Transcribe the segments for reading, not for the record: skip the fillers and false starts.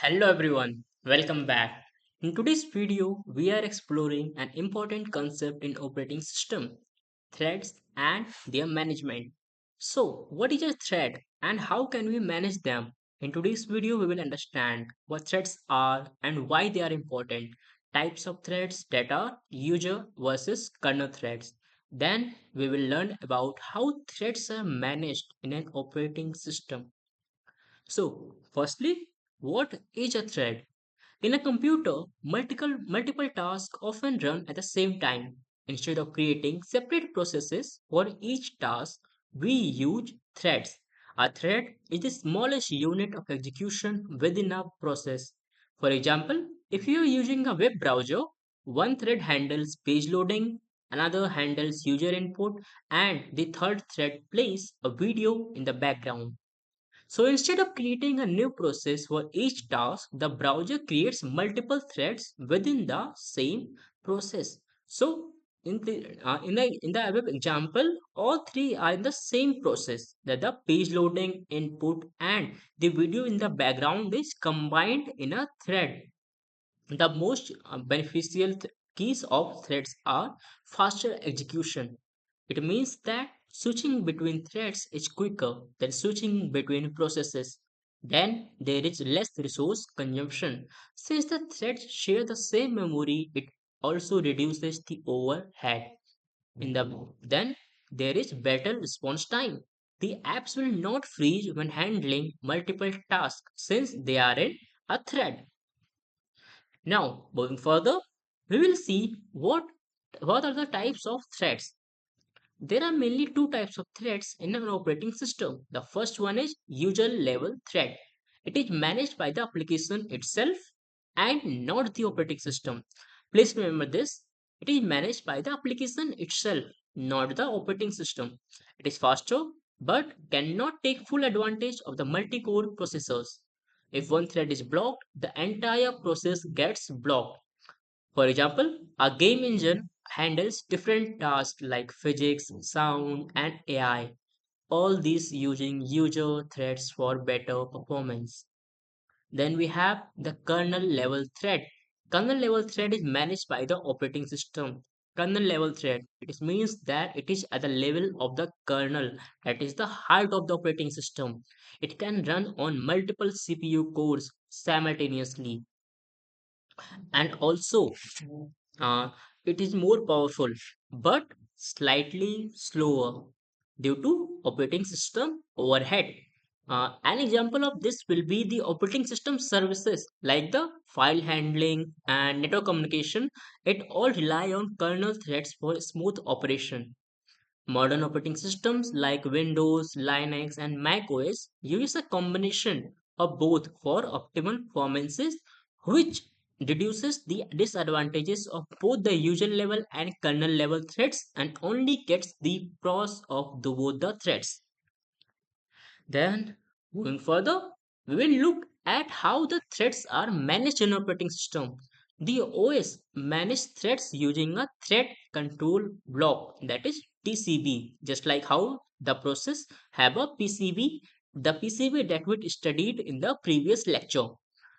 Hello everyone, welcome back. In today's video, we are exploring an important concept in operating system, threads and their management. So, what is a thread and how can we manage them? In today's video, we will understand what threads are and why they are important, types of threads that are user versus kernel threads. Then, we will learn about how threads are managed in an operating system. So, firstly, what is a thread? In a computer, multiple tasks often run at the same time. Instead of creating separate processes for each task, we use threads. A thread is the smallest unit of execution within a process. For example, if you are using a web browser, one thread handles page loading, another handles user input, and the third thread plays a video in the background. So instead of creating a new process for each task, the browser creates multiple threads within the same process. So in the web example, all three are in the same process. That the page loading, input, and the video in the background is combined in a thread. The most beneficial keys of threads are faster execution. It means that switching between threads is quicker than switching between processes. Then there is less resource consumption. Since the threads share the same memory, it also reduces the overhead. Then there is better response time. The apps will not freeze when handling multiple tasks since they are in a thread. Now, moving further, we will see what are the types of threads. There are mainly two types of threads in an operating system. The first one is user level thread. It is managed by the application itself and not the operating system. Please remember this. It is managed by the application itself, not the operating system. It is faster but cannot take full advantage of the multi-core processors. If one thread is blocked, the entire process gets blocked. For example, a game engine handles different tasks like physics, sound, and AI, all these using user threads for better performance. Then we have the kernel level thread. Kernel level thread is managed by the operating system. Kernel level thread, it means that it is at the level of the kernel, that is the heart of the operating system. It can run on multiple CPU cores simultaneously and also uh, it is more powerful but slightly slower due to operating system overhead. An example of this will be the operating system services like the file handling and network communication. It all rely on kernel threads for smooth operation. Modern operating systems like Windows, Linux, and Mac OS use a combination of both for optimal performances, which reduces the disadvantages of both the user level and kernel level threads and only gets the pros of both the threads. Then, moving further, we will look at how the threads are managed in operating system. The OS manages threads using a thread control block, that is TCB, just like how the process have a PCB, the PCB that we studied in the previous lecture.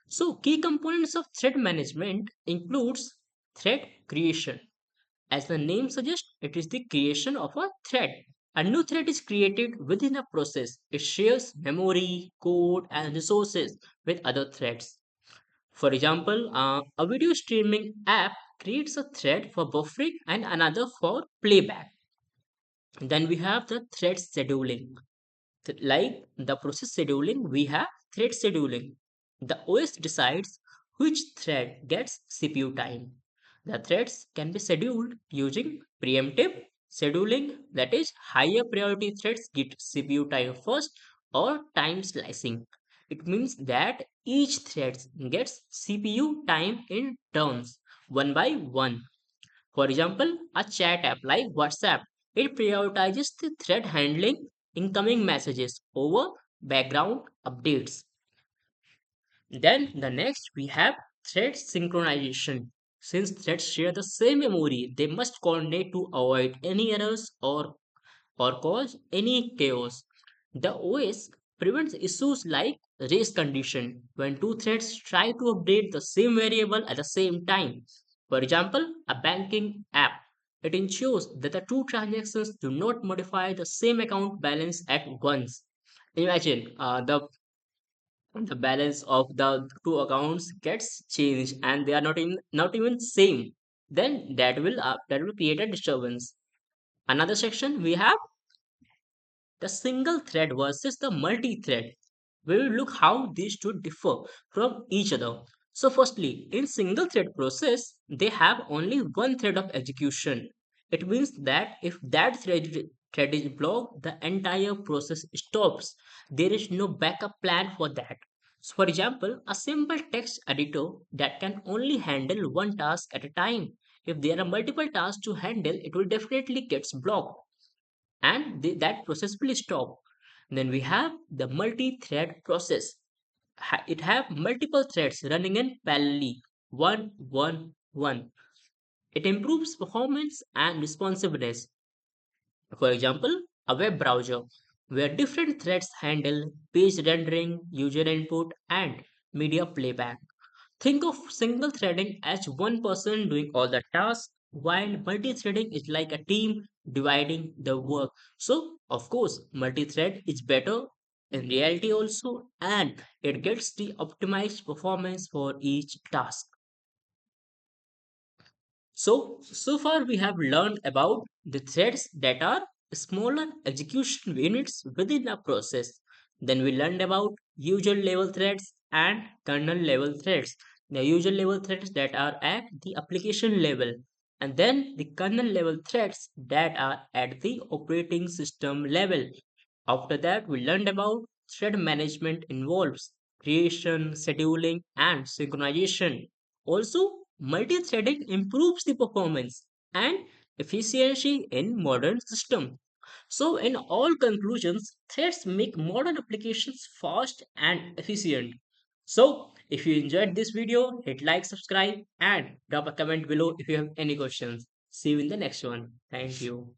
So, key components of thread management includes thread creation. As the name suggests, it is the creation of a thread. A new thread is created within a process. It shares memory, code, and resources with other threads. For example, a video streaming app creates a thread for buffering and another for playback. Then we have the thread scheduling. Like the process scheduling, we have thread scheduling. The OS decides which thread gets CPU time. The threads can be scheduled using preemptive scheduling, that is, higher priority threads get CPU time first, or time slicing. It means that each thread gets CPU time in turns, one by one. For example, a chat app like WhatsApp, it prioritizes the thread handling incoming messages over background updates. Then the next we have thread synchronization. Since threads share the same memory, they must coordinate to avoid any errors or cause any chaos. The OS prevents issues like race condition when two threads try to update the same variable at the same time. For example, a banking app. It ensures that the two transactions do not modify the same account balance at once. Imagine the balance of the two accounts gets changed and they are not even same. Then that will create a disturbance. Another section we have the single thread versus the multi-thread. We will look how these two differ from each other. So firstly, in single thread process, they have only one thread of execution. It means that if that thread is blocked, the entire process stops. There is no backup plan for that. So for example, a simple text editor that can only handle one task at a time. If there are multiple tasks to handle, it will definitely gets blocked and that process will stop. Then we have the multi-thread process. It have multiple threads running in parallelly, one. It improves performance and responsiveness. For example, a web browser where different threads handle page rendering, user input, and media playback. Think of single threading as one person doing all the tasks, while multi threading is like a team dividing the work. So, of course, multi thread is better in reality also, and it gets the optimized performance for each task. So far we have learned about the threads that are smaller execution units within a process. Then we learned about user level threads and kernel level threads. The user level threads that are at the application level, and then the kernel level threads that are at the operating system level. After that, we learned about thread management involves creation, scheduling, and synchronization. Also, multi-threading improves the performance and efficiency in modern systems. So, in all conclusions, threads make modern applications fast and efficient. So, if you enjoyed this video, hit like, subscribe, and drop a comment below if you have any questions. See you in the next one. Thank you.